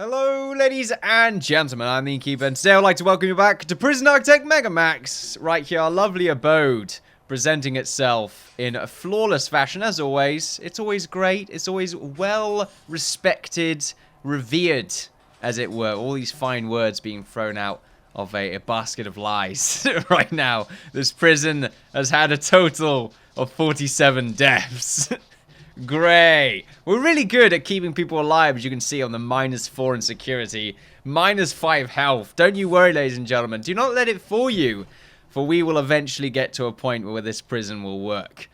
Hello, ladies and gentlemen, I'm the Innkeeper, and today I'd like to welcome you back to Prison Architect Megamax, right here, our lovely abode, presenting itself in a flawless fashion, as always. It's always great, it's always well-respected, revered, as it were. All these fine words being thrown out of a basket of lies right now. This prison has had a total of 47 deaths. Great. We're really good at keeping people alive, as you can see on the -4 in security, -5 health. Don't you worry, ladies and gentlemen. Do not let it fool you, for we will eventually get to a point where this prison will work.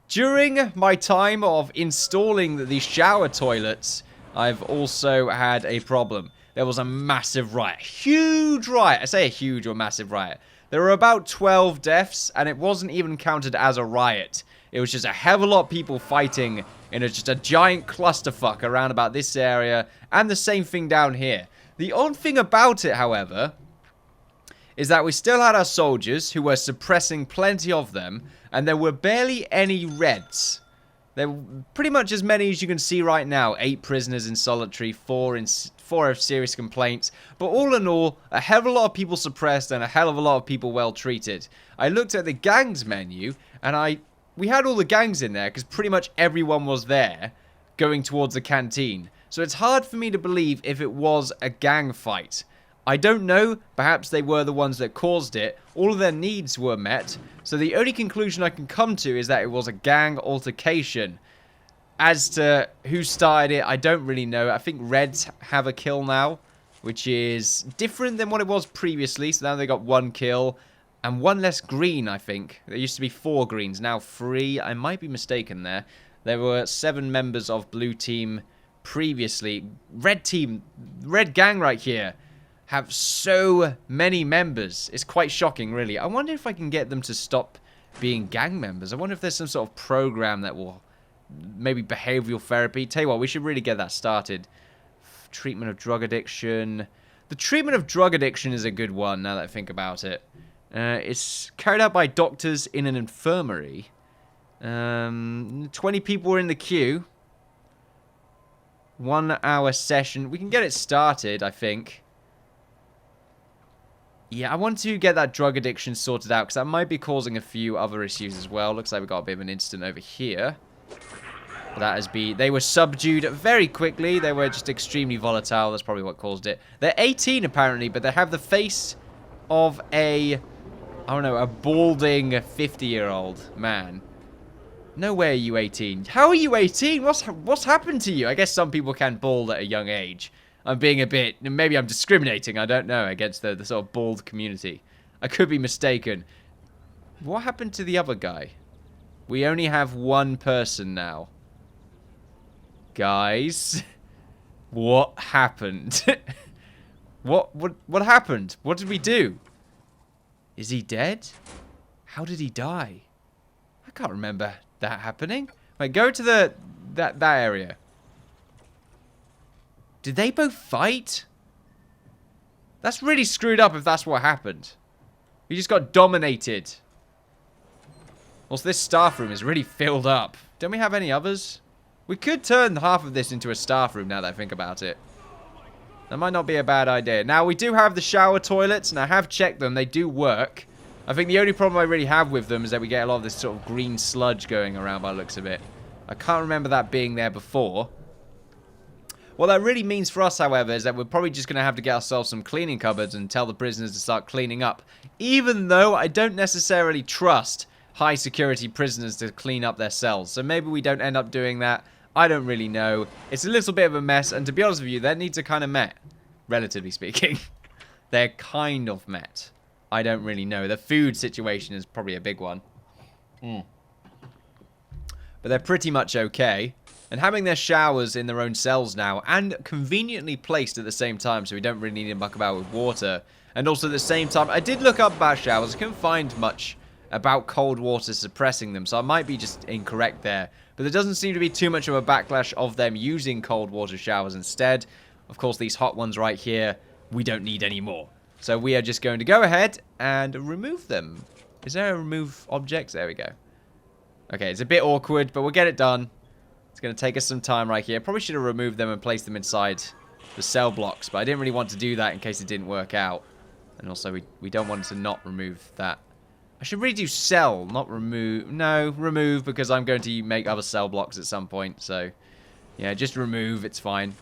During my time of installing these shower toilets, I've also had a problem. There was a massive riot. Huge riot. I say a huge or massive riot. There were about 12 deaths, and it wasn't even counted as a riot. It was just a hell of a lot of people fighting in just a giant clusterfuck around about this area, and the same thing down here. The odd thing about it, however, is that we still had our soldiers, who were suppressing plenty of them, and there were barely any reds. There were pretty much as many as you can see right now. 8 prisoners in solitary, 4 have serious complaints. But all in all, a hell of a lot of people suppressed and a hell of a lot of people well treated. I looked at the gangs menu, and we had all the gangs in there because pretty much everyone was there going towards the canteen. So it's hard for me to believe if it was a gang fight. I don't know. Perhaps they were the ones that caused it. All of their needs were met. So the only conclusion I can come to is that it was a gang altercation. As to who started it, I don't really know. I think Reds have a kill now, which is different than what it was previously. So now they got 1 kill. And 1 less green, I think. There used to be 4 greens, now 3. I might be mistaken there. There were 7 members of blue team previously. Red team, red gang right here, have so many members. It's quite shocking, really. I wonder if I can get them to stop being gang members. I wonder if there's some sort of program that will, maybe behavioral therapy. Tell you what, we should really get that started. Treatment of drug addiction. The treatment of drug addiction is a good one, now that I think about it. It's carried out by doctors in an infirmary. 20 people were in the queue. 1 hour session. We can get it started, I think. Yeah, I want to get that drug addiction sorted out, because that might be causing a few other issues as well. Looks like we got a bit of an incident over here. They were subdued very quickly. They were just extremely volatile. That's probably what caused it. They're 18 apparently, but they have the face of a balding 50-year-old man. No way are you 18. How are you 18? What's happened to you? I guess some people can bald at a young age. I'm being a bit, maybe I'm discriminating, I don't know, against the sort of bald community. I could be mistaken. What happened to the other guy? We only have 1 person now. Guys, what happened? What happened? What did we do? Is he dead? How did he die? I can't remember that happening. Wait, go to that area. Did they both fight? That's really screwed up if that's what happened. We just got dominated. Also, this staff room is really filled up. Don't we have any others? We could turn half of this into a staff room now that I think about it. That might not be a bad idea. Now, we do have the shower toilets, and I have checked them. They do work. I think the only problem I really have with them is that we get a lot of this sort of green sludge going around by the looks of it. I can't remember that being there before. What that really means for us, however, is that we're probably just going to have to get ourselves some cleaning cupboards and tell the prisoners to start cleaning up. Even though I don't necessarily trust high security prisoners to clean up their cells. So maybe we don't end up doing that. I don't really know. It's a little bit of a mess, and to be honest with you, their needs are kind of met, relatively speaking. They're kind of met. I don't really know. The food situation is probably a big one. But they're pretty much okay. And having their showers in their own cells now, and conveniently placed at the same time, so we don't really need to muck about with water. And also at the same time, I did look up about showers. I couldn't find much about cold water suppressing them, so I might be just incorrect there. But there doesn't seem to be too much of a backlash of them using cold water showers instead. Of course, these hot ones right here, we don't need any more. So we are just going to go ahead and remove them. Is there a remove objects? There we go. Okay, it's a bit awkward, but we'll get it done. It's going to take us some time right here. Probably should have removed them and placed them inside the cell blocks. But I didn't really want to do that in case it didn't work out. And also, we don't want to not remove that. I should really do cell, not remove. No, remove, because I'm going to make other cell blocks at some point. So, yeah, just remove. It's fine.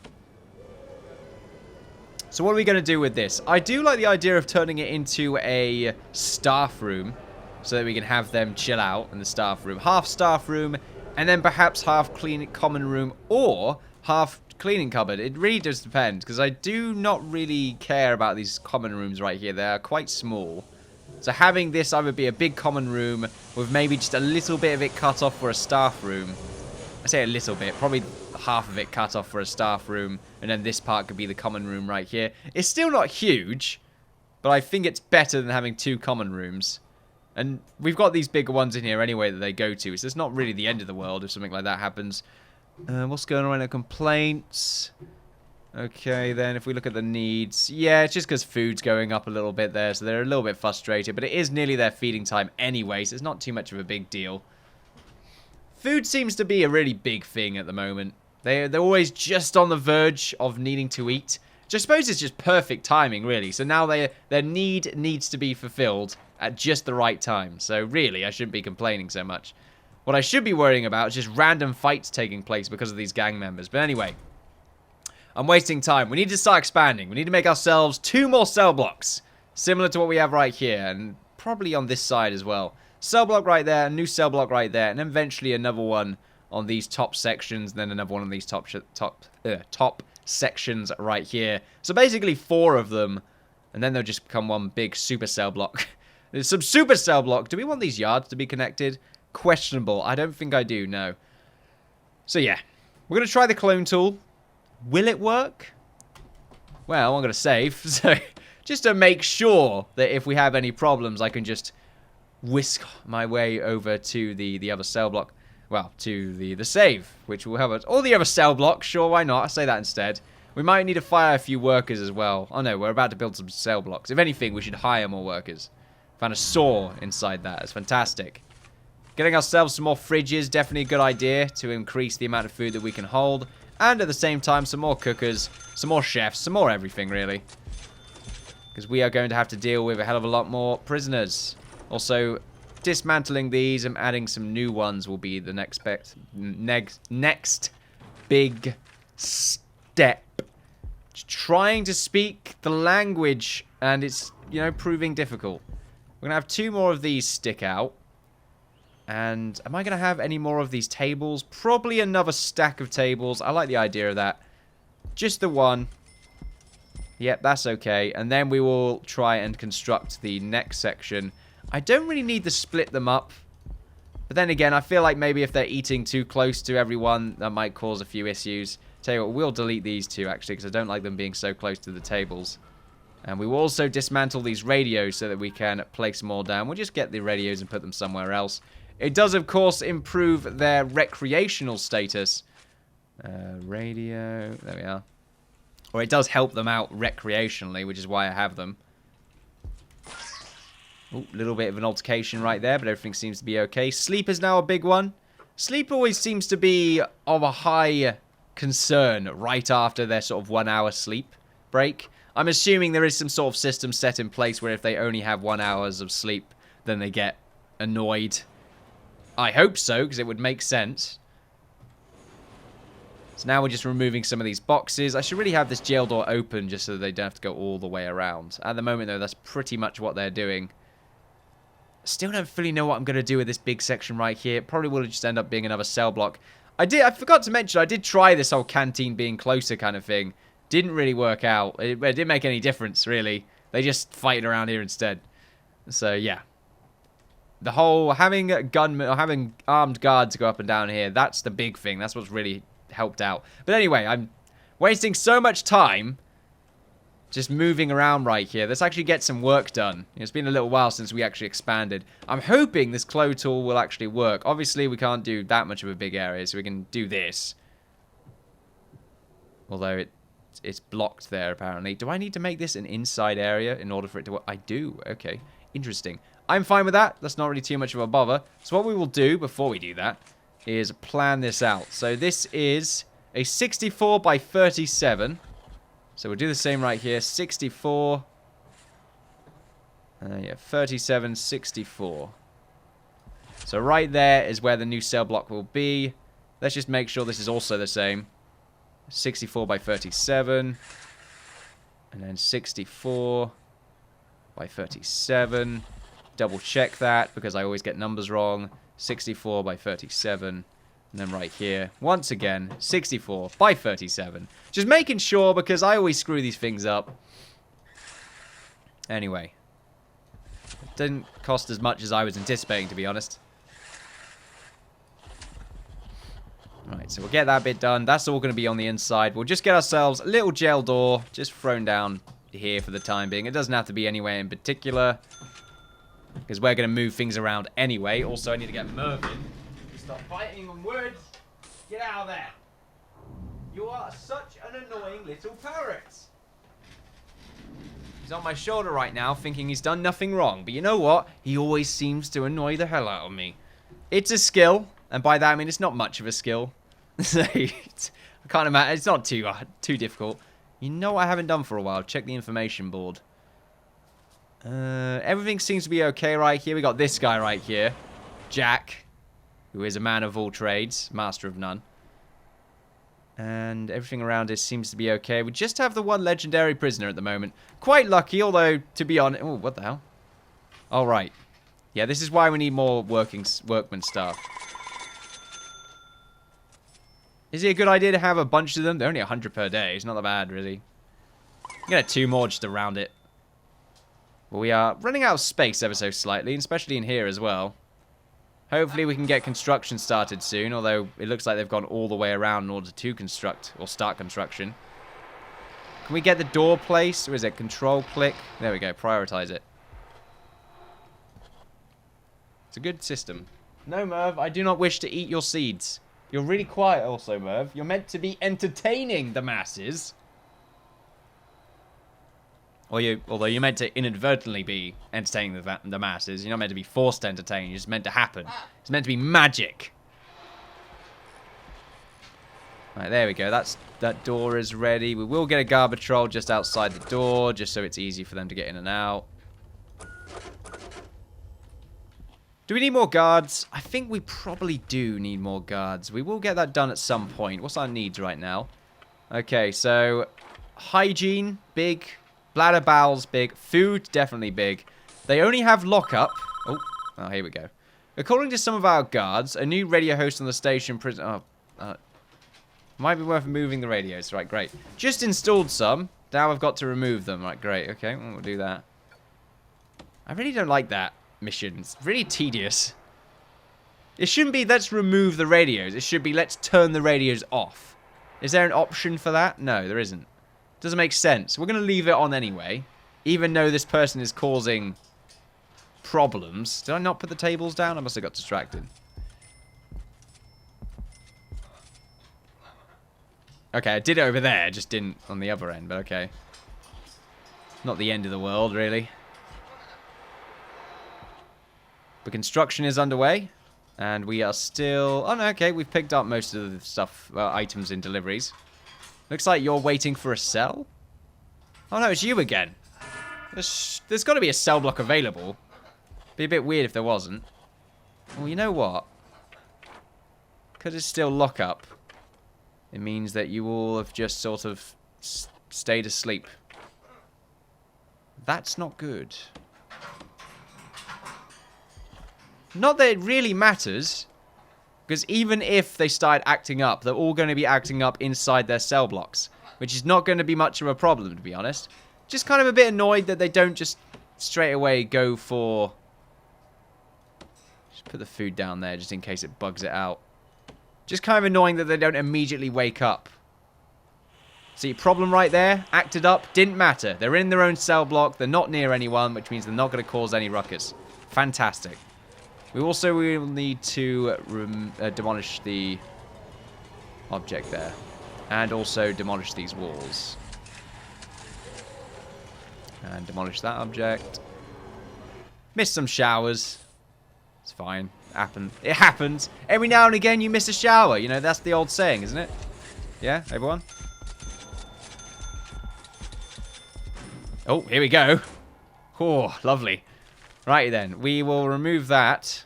So what are we going to do with this? I do like the idea of turning it into a staff room so that we can have them chill out in the staff room. Half staff room, and then perhaps half clean common room, or half cleaning cupboard. It really does depend, because I do not really care about these common rooms right here. They are quite small. So having this either be a big common room with maybe just a little bit of it cut off for a staff room. I say a little bit, probably half of it cut off for a staff room, and then this part could be the common room right here. It's still not huge, but I think it's better than having 2 common rooms. And we've got these bigger ones in here anyway that they go to, so it's not really the end of the world if something like that happens. What's going on in the complaints? Okay, then if we look at the needs, yeah, it's just because food's going up a little bit there, so they're a little bit frustrated, but it is nearly their feeding time anyway, so it's not too much of a big deal. Food seems to be a really big thing at the moment. They're always just on the verge of needing to eat, which I suppose is just perfect timing, really. So now their need needs to be fulfilled at just the right time. So really, I shouldn't be complaining so much. What I should be worrying about is just random fights taking place because of these gang members. But anyway, I'm wasting time. We need to start expanding. We need to make ourselves 2 more cell blocks, similar to what we have right here, and probably on this side as well. Cell block right there, a new cell block right there, and then eventually another one on these top sections, and then another one on these top sections right here. So basically 4 of them, and then they'll just become one big super cell block. There's some super cell block. Do we want these yards to be connected? Questionable. I don't think I do, no. So yeah, we're going to try the clone tool. Will it work? Well, I'm going to save, so just to make sure that if we have any problems, I can just whisk my way over to the other cell block. Well, to the save, which will help us. Or the other cell block, sure, why not? I'll say that instead. We might need to fire a few workers as well. Oh no, we're about to build some cell blocks. If anything, we should hire more workers. Found a saw inside that. It's fantastic. Getting ourselves some more fridges, definitely a good idea to increase the amount of food that we can hold. And at the same time, some more cookers, some more chefs, some more everything, really. Because we are going to have to deal with a hell of a lot more prisoners. Also, dismantling these and adding some new ones will be the next big step. Trying to speak the language, and it's, you know, proving difficult. We're going to have 2 more of these stick out. And am I going to have any more of these tables? Probably another stack of tables. I like the idea of that. Just the one. Yep, that's okay. And then we will try and construct the next section. I don't really need to split them up. But then again, I feel like maybe if they're eating too close to everyone, that might cause a few issues. Tell you what, we'll delete these 2, actually, because I don't like them being so close to the tables. And we will also dismantle these radios so that we can place more down. We'll just get the radios and put them somewhere else. It does, of course, improve their recreational status. Radio, there we are. Or it does help them out recreationally, which is why I have them. Ooh, little bit of an altercation right there, but everything seems to be okay. Sleep is now a big one. Sleep always seems to be of a high concern right after their sort of 1-hour sleep break. I'm assuming there is some sort of system set in place where if they only have 1 hour of sleep, then they get annoyed. I hope so, because it would make sense. So now we're just removing some of these boxes. I should really have this jail door open just so that they don't have to go all the way around. At the moment, though, that's pretty much what they're doing. Still don't fully know what I'm going to do with this big section right here. It probably will just end up being another cell block. I forgot to mention, I did try this whole canteen being closer kind of thing. Didn't really work out. It didn't make any difference, really. They just fight around here instead. So, yeah. The whole having armed guards go up and down here, that's the big thing. That's what's really helped out. But anyway, I'm wasting so much time just moving around right here. Let's actually get some work done. It's been a little while since we actually expanded. I'm hoping this clone tool will actually work. Obviously, we can't do that much of a big area, so we can do this. Although it's blocked there, apparently. Do I need to make this an inside area in order for it to work? I do. Okay. Interesting. I'm fine with that. That's not really too much of a bother. So what we will do before we do that is plan this out. So this is a 64 by 37. So we'll do the same right here. 64. Yeah, 37, 64. So right there is where the new cell block will be. Let's just make sure this is also the same. 64 by 37. And then 64 by 37. Double check that because I always get numbers wrong. 64 by 37. And then right here, once again, 64 by 37. Just making sure because I always screw these things up. Anyway. It didn't cost as much as I was anticipating, to be honest. Right, so we'll get that bit done. That's all going to be on the inside. We'll just get ourselves a little jail door just thrown down here for the time being. It doesn't have to be anywhere in particular because we're going to move things around anyway. Also, I need to get Mervyn to stop fighting on words. Get out of there. You are such an annoying little parrot. He's on my shoulder right now thinking he's done nothing wrong. But you know what? He always seems to annoy the hell out of me. It's a skill. And by that I mean it's not much of a skill. I can't imagine. It's not too difficult. You know what I haven't done for a while? Check the information board. Everything seems to be okay right here. We got this guy right here. Jack. Who is a man of all trades. Master of none. And everything around us seems to be okay. We just have the one legendary prisoner at the moment. Quite lucky, although, to be honest... Oh, what the hell? All right. Yeah, this is why we need more workman staff. Is it a good idea to have a bunch of them? They're only 100 per day. It's not that bad, really. I'm going to have 2 more just around it. But we are running out of space ever so slightly, especially in here as well. Hopefully we can get construction started soon, although it looks like they've gone all the way around in order to construct, or start construction. Can we get the door placed? Or is it control click? There we go, prioritize it. It's a good system. No, Merv, I do not wish to eat your seeds. You're really quiet also, Merv. You're meant to be entertaining the masses. Although you're meant to inadvertently be entertaining the masses. You're not meant to be forced to entertain. It's meant to happen. It's meant to be magic. Right, there we go. That door is ready. We will get a guard patrol just outside the door, just so it's easy for them to get in and out. Do we need more guards? I think we probably do need more guards. We will get that done at some point. What's our needs right now? Okay, so hygiene, big. Bladder, bowels, big. Food, definitely big. They only have lockup. Oh, here we go. According to some of our guards, a new radio host on the station prison... might be worth moving the radios. Right, great. Just installed some. Now I've got to remove them. Right, great. Okay, we'll do that. I really don't like that mission. It's really tedious. It shouldn't be let's remove the radios. It should be let's turn the radios off. Is there an option for that? No, there isn't. Doesn't make sense. We're going to leave it on anyway. Even though this person is causing problems. Did I not put the tables down? I must have got distracted. Okay, I did it over there. Just didn't on the other end, but okay. Not the end of the world, really. The construction is underway. And we are still... Oh, no, okay. We've picked up most of the stuff, items in deliveries. Looks like you're waiting for a cell? Oh no, it's you again. There's got to be a cell block available. Be a bit weird if there wasn't. Well, you know what? Because it's still lockup, it means that you all have just sort of stayed asleep. That's not good. Not that it really matters. Because even if they start acting up, they're all going to be acting up inside their cell blocks. Which is not going to be much of a problem, to be honest. Just kind of a bit annoyed that they don't just straight away go for... Just put the food down there just in case it bugs it out. Just kind of annoying that they don't immediately wake up. See, problem right there, acted up, didn't matter. They're in their own cell block, they're not near anyone, which means they're not going to cause any ruckus. Fantastic. We also will need to demolish the object there. And also demolish these walls. And demolish that object. Missed some showers. It's fine. It happens. Every now and again you miss a shower. You know, that's the old saying, isn't it? Yeah, everyone? Oh, here we go. Oh, lovely. Right then, we will remove that.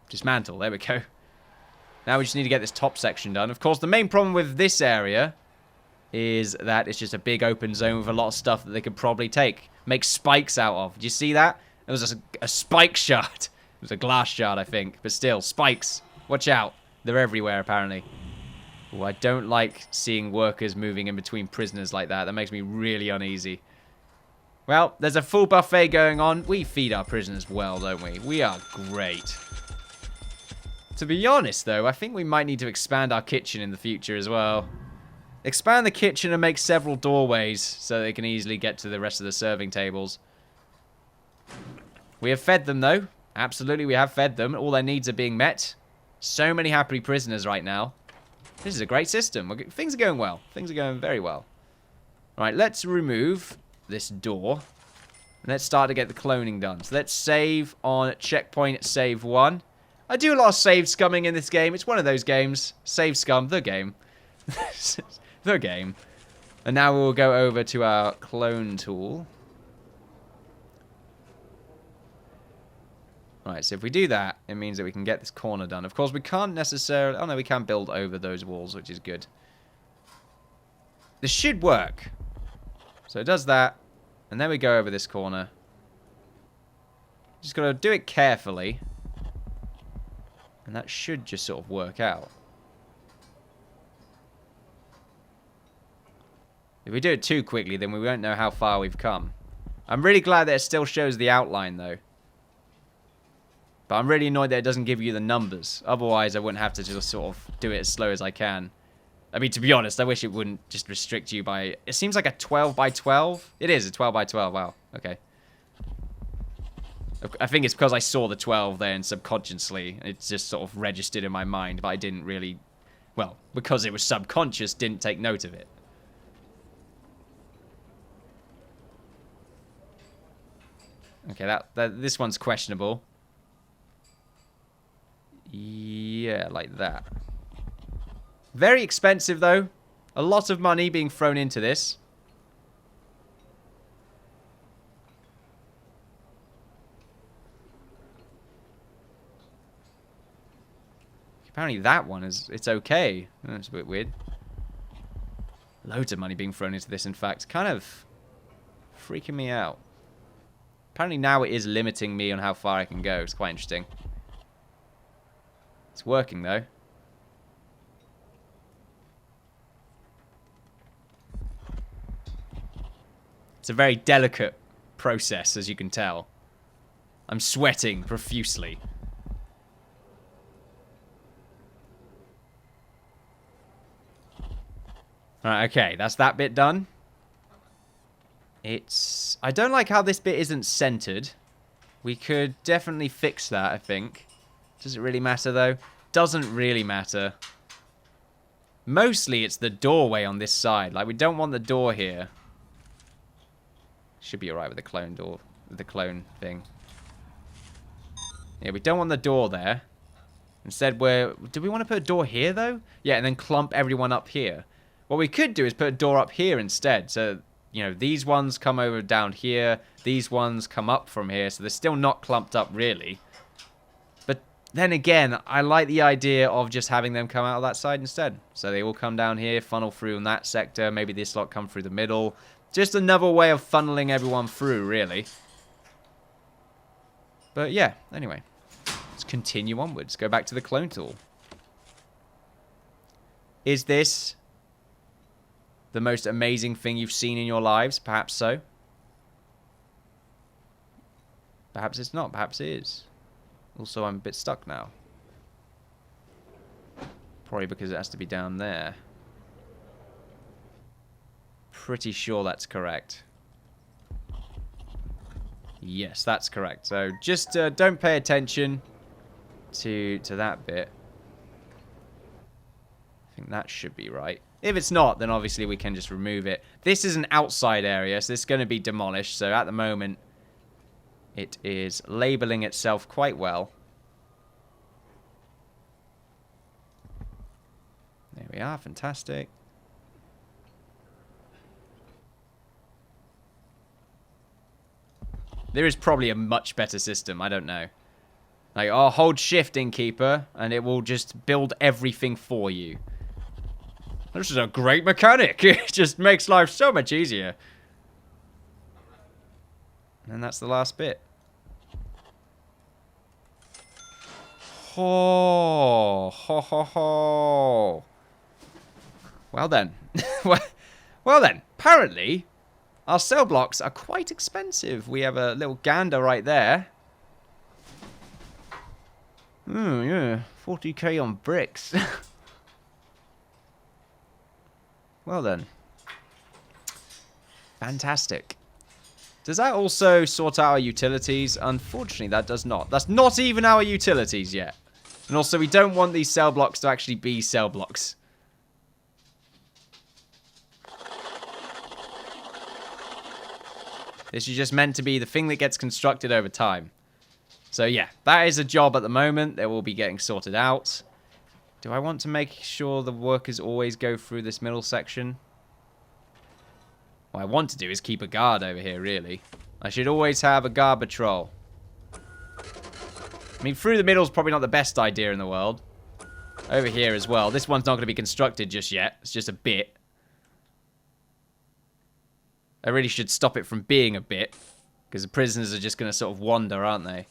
Dismantle, there we go. Now we just need to get this top section done. Of course, the main problem with this area is that it's just a big open zone with a lot of stuff that they could probably make spikes out of. Do you see that? It was a spike shard. It was a glass shard, I think. But still, spikes. Watch out. They're everywhere, apparently. Ooh, I don't like seeing workers moving in between prisoners like that. That makes me really uneasy. Well, there's a full buffet going on. We feed our prisoners well, don't we? We are great. To be honest, though, I think we might need to expand our kitchen in the future as well. Expand the kitchen and make several doorways so they can easily get to the rest of the serving tables. We have fed them, though. Absolutely, we have fed them. All their needs are being met. So many happy prisoners right now. This is a great system. Things are going well. Things are going very well. Right, let's remove this door. And let's start to get the cloning done. So let's save on checkpoint save 1. I do a lot of save scumming in this game. It's one of those games. Save scum, the game. The game. And now we'll go over to our clone tool. Right, so if we do that, it means that we can get this corner done. Of course, we can't necessarily... Oh, no, we can build over those walls, which is good. This should work. So it does that. And then we go over this corner. Just got to do it carefully. And that should just sort of work out. If we do it too quickly, then we won't know how far we've come. I'm really glad that it still shows the outline, though. But I'm really annoyed that it doesn't give you the numbers. Otherwise, I wouldn't have to just sort of do it as slow as I can. I mean, to be honest, I wish it wouldn't just restrict you by... It seems like a 12 by 12. It is a 12 by 12. Wow. Okay. I think it's because I saw the 12 there and subconsciously it's just sort of registered in my mind, but I didn't really... Well, because it was subconscious, didn't take note of it. Okay, this one's questionable. Yeah, like that. Very expensive, though. A lot of money being thrown into this. Apparently that one it's okay. That's a bit weird. Loads of money being thrown into this, in fact. Kind of freaking me out. Apparently now it is limiting me on how far I can go. It's quite interesting. It's working, though. It's a very delicate process, as you can tell. I'm sweating profusely. Right, okay, that's that bit done. I don't like how this bit isn't centered. We could definitely fix that, I think. Does it really matter, though? Doesn't really matter. Mostly it's the doorway on this side. Like, we don't want the door here. Should be alright with the clone door. With the clone thing. Yeah, we don't want the door there. Instead, do we want to put a door here, though? Yeah, and then clump everyone up here. What we could do is put a door up here instead. So, you know, these ones come over down here. These ones come up from here. So they're still not clumped up, really. But then again, I like the idea of just having them come out of that side instead. So they all come down here, funnel through in that sector. Maybe this lot come through the middle. Just another way of funneling everyone through, really. But yeah, anyway. Let's continue onwards. Go back to the clone tool. Is this the most amazing thing you've seen in your lives? Perhaps so. Perhaps it's not. Perhaps it is. Also, I'm a bit stuck now. Probably because it has to be down there. Pretty sure that's correct. Yes, that's correct. So just don't pay attention to that bit. I think that should be right. If it's not, then obviously we can just remove it. This is an outside area, so it's going to be demolished. So at the moment, it is labeling itself quite well. There we we are. Fantastic. There is probably a much better system. I don't know. Like, oh, hold shift, Innkeeper, and it will just build everything for you. This is a great mechanic. It just makes life so much easier. And that's the last bit. Ho, ho, ho, ho. Well then. Well then, apparently, our cell blocks are quite expensive. We have a little gander right there. Yeah, 40k on bricks. Well then. Fantastic. Does that also sort out our utilities? Unfortunately, that does not. That's not even our utilities yet. And also, we don't want these cell blocks to actually be cell blocks. This is just meant to be the thing that gets constructed over time. So yeah, that is a job at the moment. They will be getting sorted out. Do I want to make sure the workers always go through this middle section? What I want to do is keep a guard over here, really. I should always have a guard patrol. I mean, through the middle is probably not the best idea in the world. Over here as well. This one's not going to be constructed just yet. It's just a bit. I really should stop it from being a bit. Because the prisoners are just going to sort of wander, aren't they?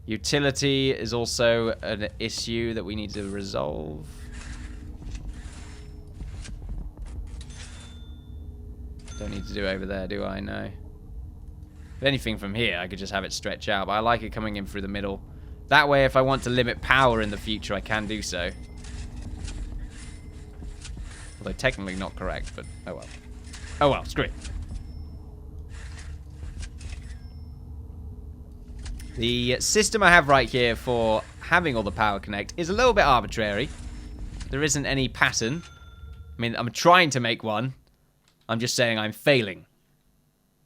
Utility is also an issue that we need to resolve. Don't need to do over there, do I? No. If anything from here, I could just have it stretch out. But I like it coming in through the middle. That way, if I want to limit power in the future, I can do so. Although technically not correct, but oh well. Oh well, screw it. The system I have right here for having all the power connect is a little bit arbitrary. There isn't any pattern. I mean, I'm trying to make one. I'm just saying I'm failing.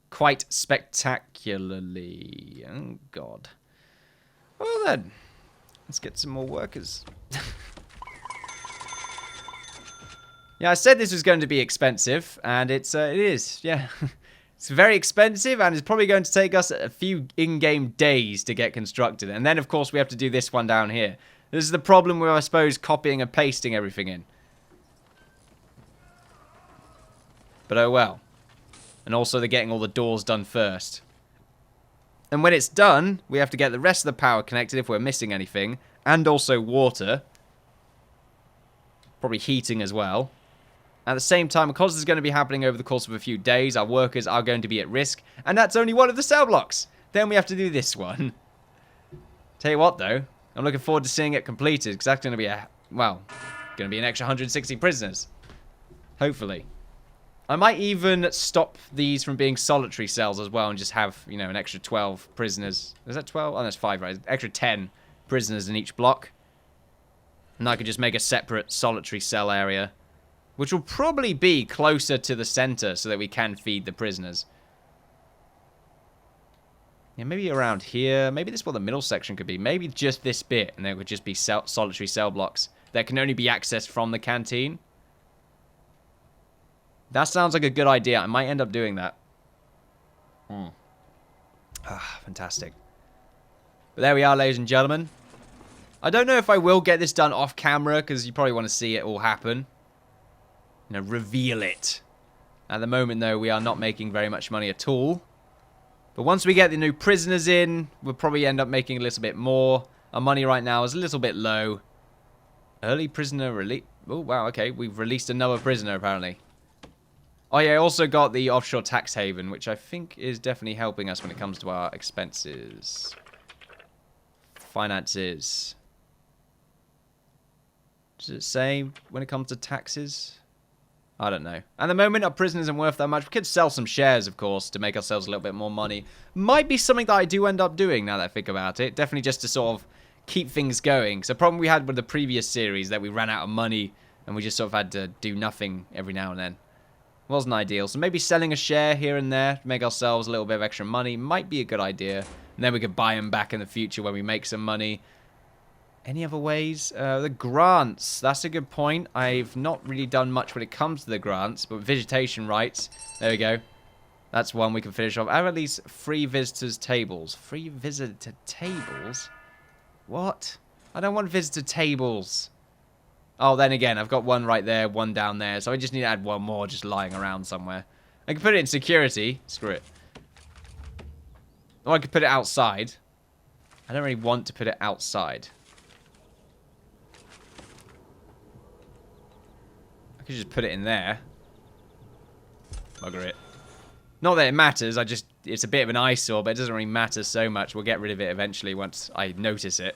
Quite spectacularly. Oh, God. Well, then. Let's get some more workers. Yeah, I said this was going to be expensive, and it is, yeah. It's very expensive, and it's probably going to take us a few in-game days to get constructed. And then, of course, we have to do this one down here. This is the problem with, I suppose, copying and pasting everything in. But oh well. And also they're getting all the doors done first. And when it's done, we have to get the rest of the power connected if we're missing anything. And also water. Probably heating as well. At the same time, because this is going to be happening over the course of a few days, our workers are going to be at risk. And that's only one of the cell blocks. Then we have to do this one. Tell you what, though. I'm looking forward to seeing it completed. Because that's going to be an extra 160 prisoners. Hopefully. I might even stop these from being solitary cells as well. And just have, you know, an extra 12 prisoners. Is that 12? Oh, that's 5, right? Extra 10 prisoners in each block. And I could just make a separate solitary cell area. Which will probably be closer to the center so that we can feed the prisoners. Yeah, maybe around here. Maybe this is what the middle section could be. Maybe just this bit. And there would just be solitary cell blocks that can only be accessed from the canteen. That sounds like a good idea. I might end up doing that. Fantastic. But there we are, ladies and gentlemen. I don't know if I will get this done off camera because you probably want to see it all happen. You know, reveal it. At the moment, though, we are not making very much money at all. But once we get the new prisoners in, we'll probably end up making a little bit more. Our money right now is a little bit low. Early prisoner release. Oh, wow, okay. We've released another prisoner, apparently. Oh, yeah, I also got the offshore tax haven, which I think is definitely helping us when it comes to our expenses. Finances. Does it say when it comes to taxes? I don't know. At the moment, our prison isn't worth that much. We could sell some shares, of course, to make ourselves a little bit more money. Might be something that I do end up doing now that I think about it. Definitely just to sort of keep things going. So the problem we had with the previous series that we ran out of money and we just sort of had to do nothing every now and then. Wasn't ideal. So maybe selling a share here and there to make ourselves a little bit of extra money might be a good idea. And then we could buy them back in the future when we make some money. Any other ways? The grants. That's a good point. I've not really done much when it comes to the grants, but vegetation rights. There we go. That's one we can finish off. I have at least 3 visitors' tables. 3 visitor tables? What? I don't want visitor tables. Oh, then again, I've got one right there, one down there. So I just need to add one more just lying around somewhere. I can put it in security. Screw it. Or I could put it outside. I don't really want to put it outside. I could just put it in there. Bugger it. Not that it matters, it's a bit of an eyesore, but it doesn't really matter so much. We'll get rid of it eventually once I notice it.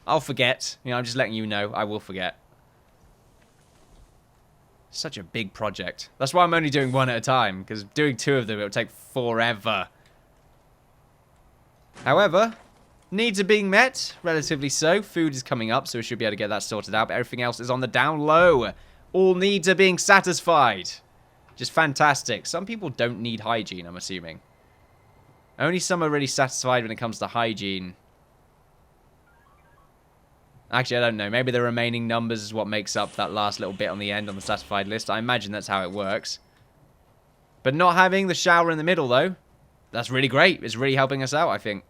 I'll forget. You know, I'm just letting you know, I will forget. Such a big project. That's why I'm only doing one at a time, because doing 2 of them, it'll take forever. However, needs are being met, relatively so. Food is coming up, so we should be able to get that sorted out, but everything else is on the down low. All needs are being satisfied. Just fantastic. Some people don't need hygiene, I'm assuming. Only some are really satisfied when it comes to hygiene. Actually, I don't know. Maybe the remaining numbers is what makes up that last little bit on the end on the satisfied list. I imagine that's how it works. But not having the shower in the middle, though, that's really great. It's really helping us out, I think.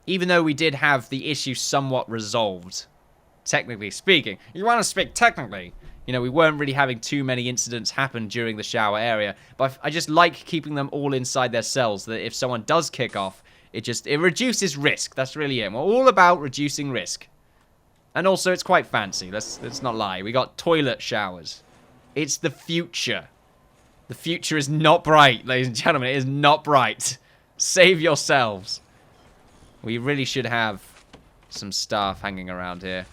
Even though we did have the issue somewhat resolved, technically speaking. You want to speak technically? You know, we weren't really having too many incidents happen during the shower area. But I just like keeping them all inside their cells, so that if someone does kick off, it reduces risk. That's really it. We're all about reducing risk. And also, it's quite fancy. Let's not lie. We got toilet showers. It's the future. The future is not bright, ladies and gentlemen. It is not bright. Save yourselves. We really should have some staff hanging around here.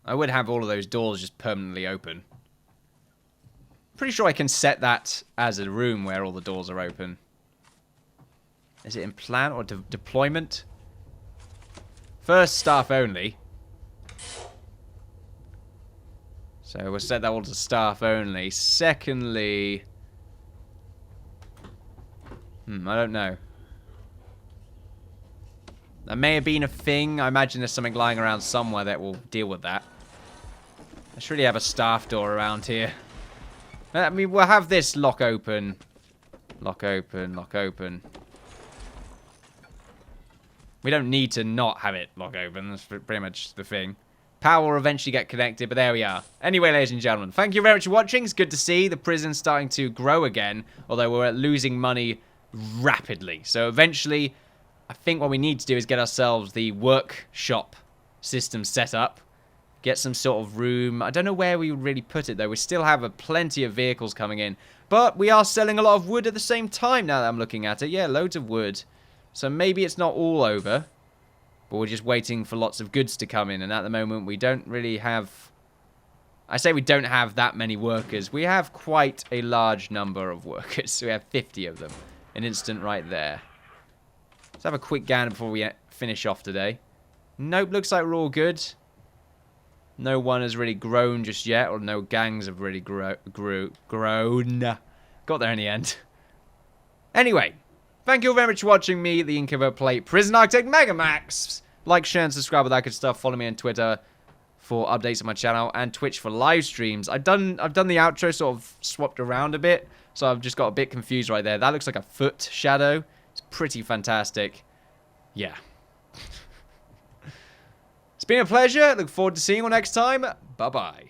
I would have all of those doors just permanently open. Pretty sure I can set that as a room where all the doors are open. Is it in plan or deployment? First, staff only. So we'll set that all to staff only. Secondly... I don't know. That may have been a thing. I imagine there's something lying around somewhere that will deal with that. I should really have a staff door around here. I mean, we'll have this lock open. Lock open, lock open. We don't need to not have it lock open. That's pretty much the thing. Power will eventually get connected, but there we are. Anyway, ladies and gentlemen, thank you very much for watching. It's good to see the prison starting to grow again, although we're losing money rapidly. So eventually, I think what we need to do is get ourselves the workshop system set up. Get some sort of room. I don't know where we would really put it, though. We still have plenty of vehicles coming in. But we are selling a lot of wood at the same time now that I'm looking at it. Yeah, loads of wood. So maybe it's not all over. But we're just waiting for lots of goods to come in. And at the moment, we don't really have... I say we don't have that many workers. We have quite a large number of workers. We have 50 of them. An instant right there. Let's have a quick gander before we finish off today. Nope, looks like we're all good. No one has really grown just yet, or no gangs have really grown. Got there in the end. Anyway, thank you very much for watching me, the Innkeeper, play Prison Architect Megamax. Like, share, and subscribe with that good stuff. Follow me on Twitter for updates on my channel, and Twitch for live streams. I've done the outro sort of swapped around a bit, so I've just got a bit confused right there. That looks like a foot shadow. It's pretty fantastic. Yeah. It's been a pleasure. Look forward to seeing you next time. Bye-bye.